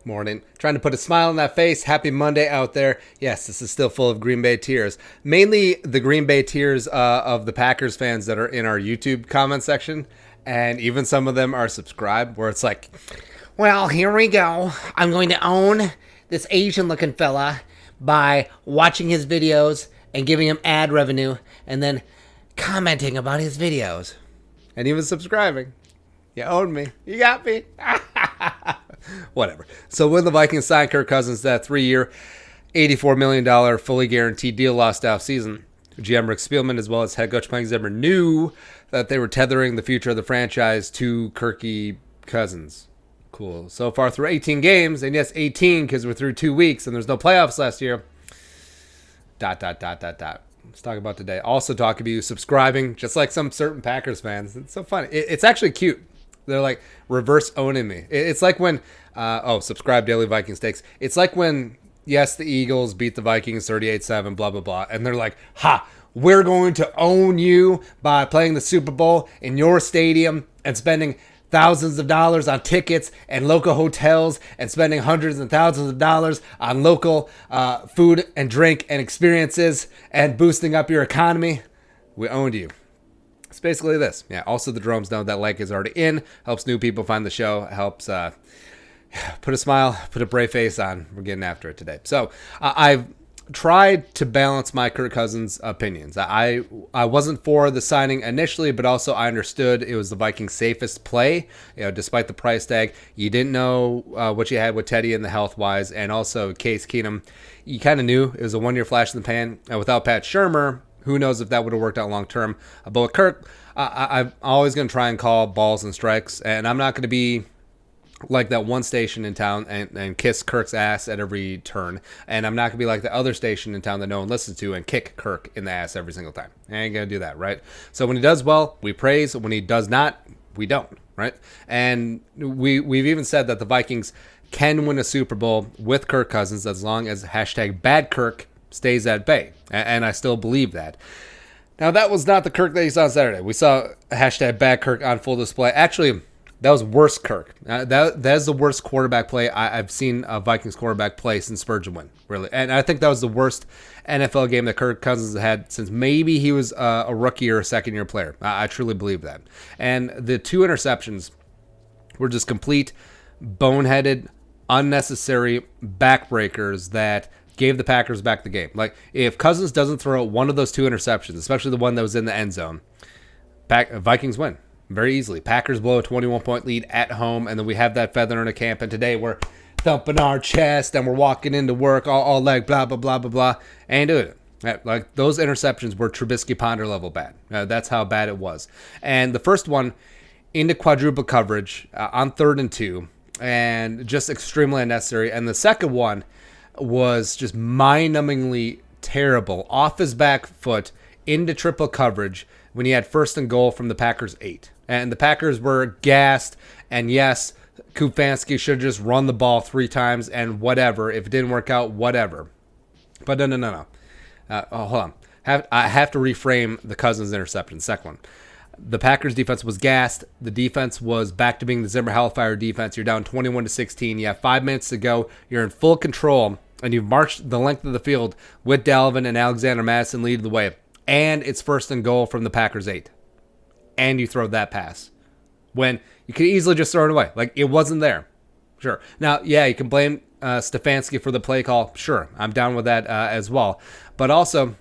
Morning. Trying to put a smile on that face. Happy Monday out there. Yes, this is still full of Green Bay tears. Mainly the Green Bay tears of the Packers fans that are in our YouTube comment section. And even some of them are subscribed, where it's like, well, here we go. I'm going to own this Asian-looking fella by watching his videos and giving him ad revenue and then commenting about his videos. And even subscribing. You own me. You got me. Whatever. So when the Vikings signed Kirk Cousins, that 3-year, $84 million fully guaranteed deal last offseason, GM Rick Spielman as well as head coach Mike Zimmer knew that they were tethering the future of the franchise to Kirky Cousins. Cool. So far through 18 games, and yes, 18 because we're through 2 weeks and there's no playoffs last year. ... Let's talk about today. Also talk about you subscribing, just like some certain Packers fans. It's so funny. It's actually cute. They're like reverse owning me. It's like when, subscribe Daily Vikings Takes. It's like when, yes, the Eagles beat the Vikings 38-7, blah, blah, blah. And they're like, we're going to own you by playing the Super Bowl in your stadium and spending thousands of dollars on tickets and local hotels and spending hundreds and thousands of dollars on local food and drink and experiences and boosting up your economy. We owned you. It's basically this. Yeah. Also, the Drones know that like is already in. Helps new people find the show. Helps put a smile, put a brave face on. We're getting after it today. So I've tried to balance my Kirk Cousins opinions. I wasn't for the signing initially, but also I understood it was the Vikings' safest play. Despite the price tag, you didn't know what you had with Teddy and the health wise, and also Case Keenum. You kind of knew it was a 1-year flash in the pan. And without Pat Shurmur, who knows if that would have worked out long term. But with Kirk, I'm always going to try and call balls and strikes, and I'm not going to be like that one station in town and kiss Kirk's ass at every turn. And I'm not going to be like the other station in town that no one listens to and kick Kirk in the ass every single time. I ain't going to do that, right? So when he does well, we praise. When he does not, we don't, right? And we've even said that the Vikings can win a Super Bowl with Kirk Cousins as long as #BadKirk stays at bay. And I still believe that. Now, that was not the Kirk that you saw on Saturday. We saw #BadKirk on full display. Actually, that was worse Kirk. That is the worst quarterback play I've seen a Vikings quarterback play since Spurgeon win, really. And I think that was the worst NFL game that Kirk Cousins had since maybe he was a rookie or a second-year player. I truly believe that. And the 2 interceptions were just complete, boneheaded, unnecessary backbreakers that gave the Packers back the game. Like, if Cousins doesn't throw one of those 2 interceptions, especially the one that was in the end zone, Vikings win very easily. Packers blow a 21-point lead at home, and then we have that feather in a camp, and today we're thumping our chest, and we're walking into work all like blah, blah, blah, blah, blah. Ain't doing it. Like, those interceptions were Trubisky-Ponder level bad. That's how bad it was. And the first one, into quadruple coverage on 3rd and 2, and just extremely unnecessary. And the second one was just mind-numbingly terrible, off his back foot into triple coverage when he had 1st and goal from the Packers 8. And the Packers were gassed, and yes, Kufansky should have just run the ball 3 times and whatever. If it didn't work out, whatever. But no. Hold on. I have to reframe the Cousins interception, second one. The Packers defense was gassed. The defense was back to being the Zimmer Hellfire defense. You're down 21-16. You have 5 minutes to go. You're in full control, and you've marched the length of the field with Dalvin and Alexander Madison leading the way. And it's 1st and goal from the Packers 8. And you throw that pass when you could easily just throw it away. Like, it wasn't there. Sure. Now, yeah, you can blame Stefanski for the play call. Sure, I'm down with that as well. But also,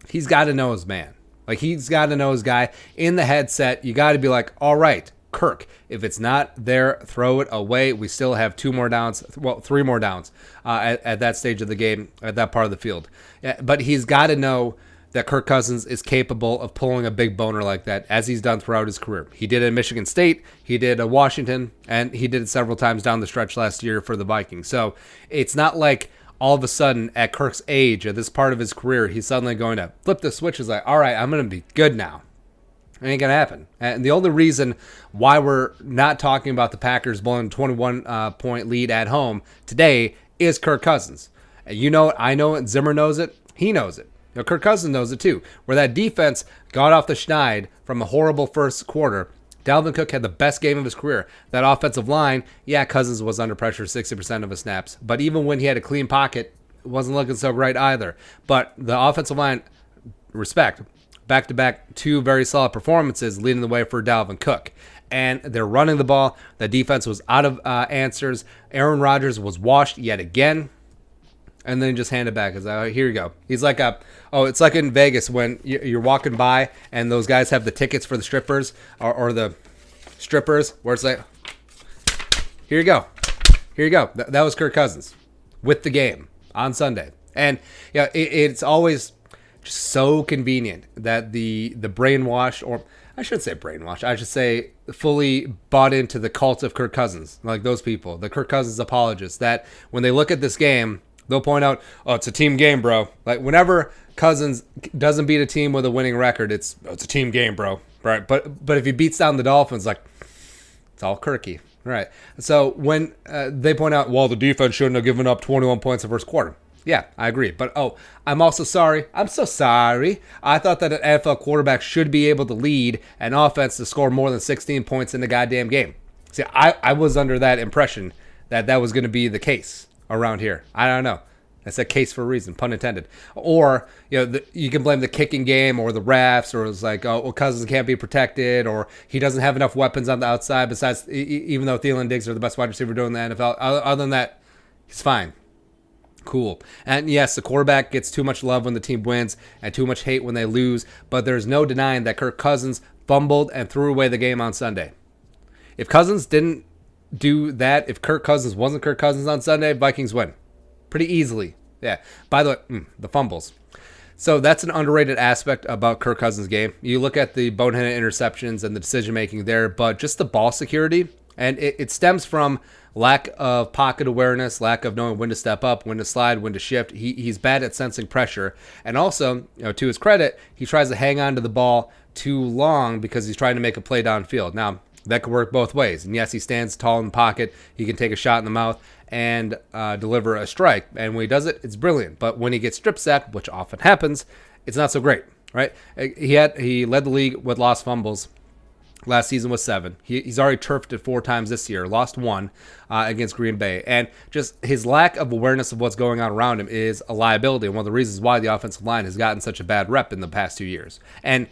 he's got to know his man. Like, he's got to know his guy. In the headset, you got to be like, all right, Kirk, if it's not there, throw it away. We still have 2 more downs, 3 more downs at that stage of the game, at that part of the field. Yeah, but he's got to know that Kirk Cousins is capable of pulling a big boner like that, as he's done throughout his career. He did it at Michigan State, he did it at Washington, and he did it several times down the stretch last year for the Vikings. So it's not like all of a sudden at Kirk's age, at this part of his career, he's suddenly going to flip the switch. Is like, all right, I'm going to be good now. It ain't going to happen. And the only reason why we're not talking about the Packers blowing a 21-point lead at home today is Kirk Cousins. And you know it, I know it, Zimmer knows it, he knows it. Kirk Cousins knows it too, where that defense got off the schneid from a horrible first quarter Dalvin Cook had the best game of his career. That offensive line, yeah, Cousins was under pressure 60% of his snaps. But even when he had a clean pocket, it wasn't looking so great either. But the offensive line, respect, back-to-back 2 very solid performances leading the way for Dalvin Cook. And they're running the ball. The defense was out of answers. Aaron Rodgers was washed yet again. And then just hand it back. Here you go. He's like it's like in Vegas when you're walking by and those guys have the tickets for the strippers or the strippers where it's like, here you go. Here you go. That was Kirk Cousins with the game on Sunday. And yeah, it's always just so convenient that the brainwashed, or I should say brainwashed, I should say fully bought into the cult of Kirk Cousins, like those people, the Kirk Cousins apologists, that when they look at this game, they'll point out, oh, it's a team game, bro. Like, whenever Cousins doesn't beat a team with a winning record, it's a team game, bro. Right? But if he beats down the Dolphins, like, it's all Kirky. Right? So when they point out, well, the defense shouldn't have given up 21 points the first quarter. Yeah, I agree. But, I'm also sorry. I'm so sorry. I thought that an NFL quarterback should be able to lead an offense to score more than 16 points in the goddamn game. See, I was under that impression that was going to be the case around here. I don't know. That's a case for a reason, pun intended. Or, you can blame the kicking game or the refs, or it's like, oh, well, Cousins can't be protected, or he doesn't have enough weapons on the outside besides, even though Thielen and Diggs are the best wide receiver doing the NFL. Other than that, he's fine. Cool. And yes, the quarterback gets too much love when the team wins and too much hate when they lose, but there's no denying that Kirk Cousins fumbled and threw away the game on Sunday. If Cousins didn't do that, if Kirk Cousins wasn't Kirk Cousins on Sunday, Vikings win pretty easily. Yeah. By the way, the fumbles. So that's an underrated aspect about Kirk Cousins' game. You look at the boneheaded interceptions and the decision making there, but just the ball security, and it stems from lack of pocket awareness, lack of knowing when to step up, when to slide, when to shift. He's bad at sensing pressure, and also, to his credit, he tries to hang on to the ball too long because he's trying to make a play downfield. Now, that could work both ways. And yes, he stands tall in the pocket. He can take a shot in the mouth and deliver a strike. And when he does it, it's brilliant. But when he gets strip sacked, which often happens, it's not so great, right? He led the league with lost fumbles. Last season was 7. He's already turfed it 4 times this year, lost 1 against Green Bay. And just his lack of awareness of what's going on around him is a liability, and one of the reasons why the offensive line has gotten such a bad rep in the past 2 years. And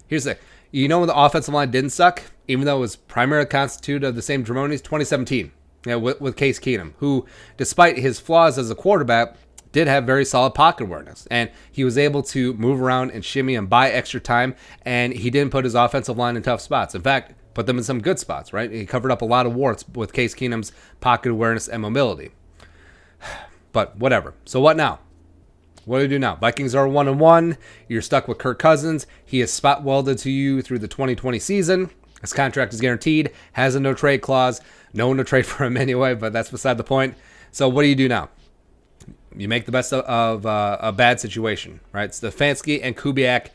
here's the thing. When the offensive line didn't suck, even though it was primarily constituted of the same Dromonis, 2017, with Case Keenum, who, despite his flaws as a quarterback, did have very solid pocket awareness. And he was able to move around and shimmy and buy extra time, and he didn't put his offensive line in tough spots. In fact, put them in some good spots, right? He covered up a lot of warts with Case Keenum's pocket awareness and mobility. But whatever. So what now? What do you do now? Vikings are 1-1. You're stuck with Kirk Cousins. He is spot welded to you through the 2020 season. His contract is guaranteed. Has a no trade clause. No one to trade for him anyway, but that's beside the point. So what do you do now? You make the best of a bad situation, right? Stefanski and Kubiak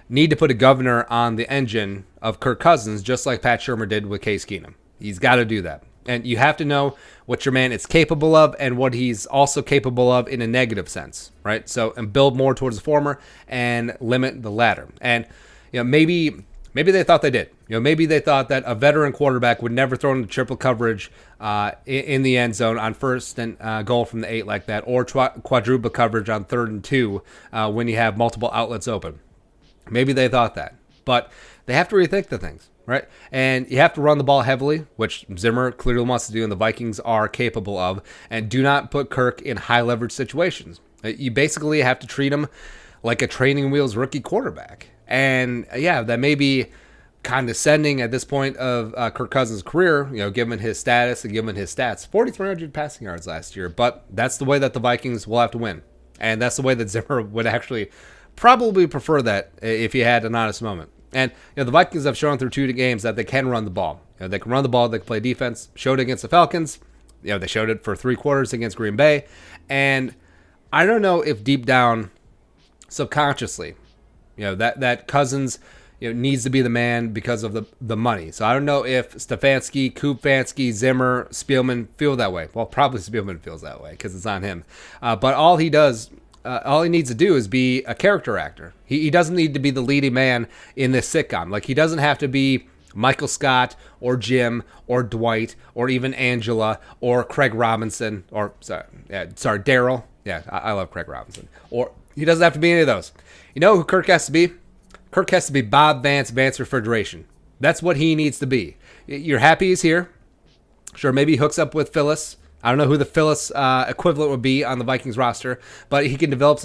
need to put a governor on the engine of Kirk Cousins, just like Pat Shurmur did with Case Keenum. He's got to do that. And you have to know what your man is capable of and what he's also capable of in a negative sense, right? So, and build more towards the former and limit the latter. And, maybe they thought they did. Maybe they thought that a veteran quarterback would never throw into triple coverage in the end zone on first and goal from the 8 like that, or quadruple coverage on 3rd and 2 when you have multiple outlets open. Maybe they thought that. But they have to rethink the things, right? And you have to run the ball heavily, which Zimmer clearly wants to do and the Vikings are capable of, and do not put Kirk in high leverage situations. You basically have to treat him like a training wheels rookie quarterback. And yeah, that may be condescending at this point of Kirk Cousins' career, given his status and given his stats. 4,300 passing yards last year, but that's the way that the Vikings will have to win. And that's the way that Zimmer would actually probably prefer that if he had an honest moment. And the Vikings have shown through 2 games that they can run the ball. They can run the ball, they can play defense. Showed it against the Falcons. They showed it for 3 quarters against Green Bay. And I don't know if deep down, subconsciously, that Cousins needs to be the man because of the money. So I don't know if Stefanski, Kubiak, Zimmer, Spielman feel that way. Well, probably Spielman feels that way because it's on him. But all he needs to do is be a character actor. He doesn't need to be the leading man in this sitcom. Like, he doesn't have to be Michael Scott or Jim or Dwight or even Angela or Craig Robinson or Daryl. Yeah, I love Craig Robinson. Or he doesn't have to be any of those. You know who Kirk has to be? Kirk has to be Bob Vance, Vance Refrigeration. That's what he needs to be. You're happy he's here. Sure, maybe he hooks up with Phyllis. I don't know who the Phyllis equivalent would be on the Vikings roster, but he can deliver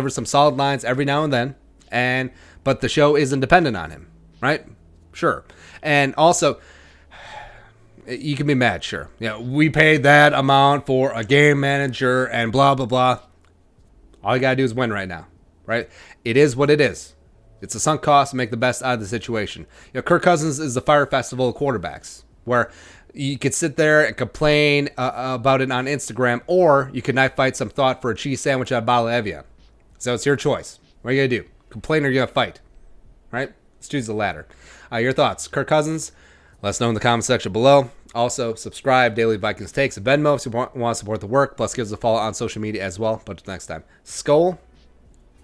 some solid lines every now and then. But the show isn't dependent on him, right? Sure. And also, you can be mad, sure. We paid that amount for a game manager and blah, blah, blah. All you got to do is win right now, right? It is what it is. It's a sunk cost to make the best out of the situation. Kirk Cousins is the Fire Festival of quarterbacks, where you could sit there and complain about it on Instagram, or you could knife fight some thought for a cheese sandwich at a bottle of Evian. So it's your choice. What are you going to do? Complain or are you going to fight? Right? Let's choose the latter. Your thoughts. Kirk Cousins, let us know in the comment section below. Also, subscribe, Daily Vikings Takes, and Venmo if you want to support the work. Plus, give us a follow on social media as well. But until next time, Skol,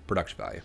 production value.